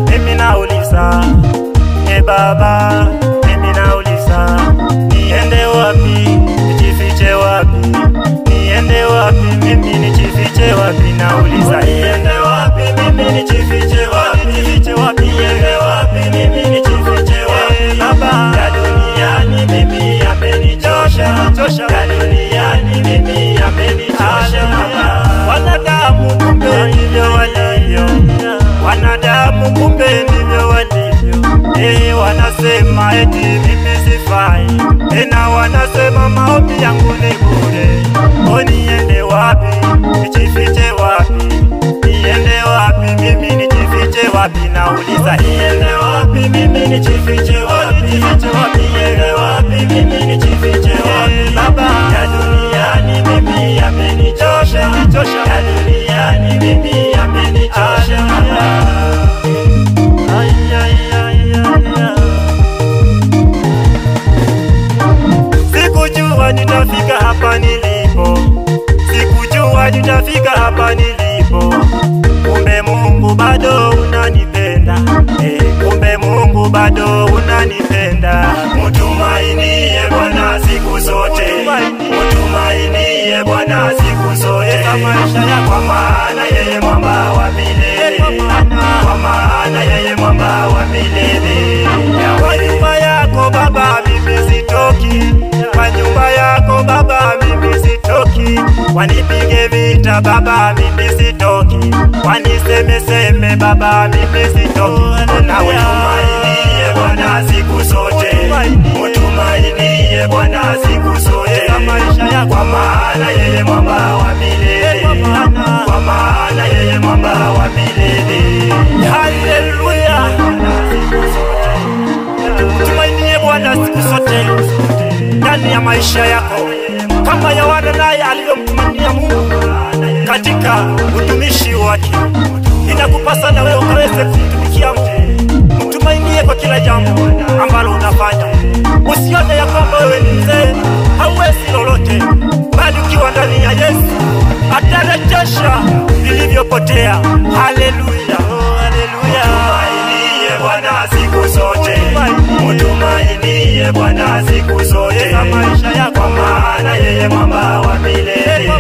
mimi nauliza, Baba, mimi nauliza, niende wapi, nijifiche wapi? Niende wapi, mimi nijifiche wapi? Nauliza, niende wapi, mimi nijifiche wapi? Nijifiche wapi? Niende wapi, mimi nijifiche wapi? Baba, ya duniani mimi amenichosha, ya duniani mimi amenichosha. Wanadamu kumbe ndivyo walivyo, wanadamu kumbe ndivyo walivyo. Wanasema eti mimi sifai, tena wanasema maombi yangu ni bure. Niende wapi, nijifiche wapi? Niende wapi, mimi nijifiche wapi? Nauliza, niende wapi, mimi nijifiche wapi? Nijifiche wapi? Niende wapi, mimi nijifiche wapi? Baba, ya duniani mimi amenichosha, ya duniani mimi amenichosha. Sikujua nitafika hapa nilipo, sikujua nitafika hapa nilipo. Kumbe Mungu bado unanipenda, kumbe Mungu bado unanipenda. Mtumainie Bwana siku zote, mtumainie Bwana siku zote. Kwa maana yeye mwamba wa milele, kwa maana yeye mwamba wa milele. Kwa nyumba yako Baba mimi sitoki, kwa nyumba yako Baba mimi sitoki. Wanipige vita Baba mimi sitoki, wanisemeseme Baba mimi sitoki. Nawe tumainie Bwana siku zote, mtumainie Bwana siku zote. Kwa maana yeye mwamba wa milele, kwa maana yeye mwamba wa milele. Haleluya, mtumainie Bwana siku zote ndani ya maisha yako, kama Yohana naye aliyomtumainia Mungu katika utumishi wake. Inakupasa na wewe ukaweze kumtumikia Mungu. Mtumainie kwa kila jambo ambalo unafanya. Usione ya kwamba wewe ni mzee hauwezi lolote, bali ukiwa ndani ya Yesu atarejesha vilivyopotea. Haleluya, haleluya. Mtumainie Bwana siku zote, mtumainie Bwana siku zote. Kwa maana yeye mwamba wa milele,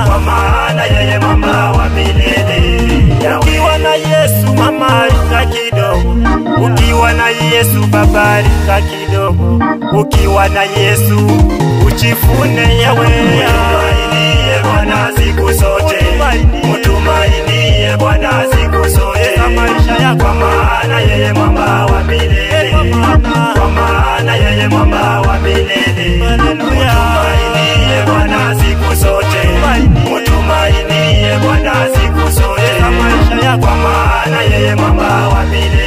kwa maana yeye mwamba wa milele. Ukiwa na Yesu mama rika kidogo, ukiwa na Yesu baba rika kidogo, ukiwa na Yesu uchifune yawe. Mtumainie Bwana siku zote, mtumainie Bwana siku zote. Kwa maana yeye mwamba wa milele, kwa maana yeye mwamba wa milele. Mtumainie Bwana siku zote, mtumainie Bwana siku zote. Kwa maana yeye mwamba wa milele.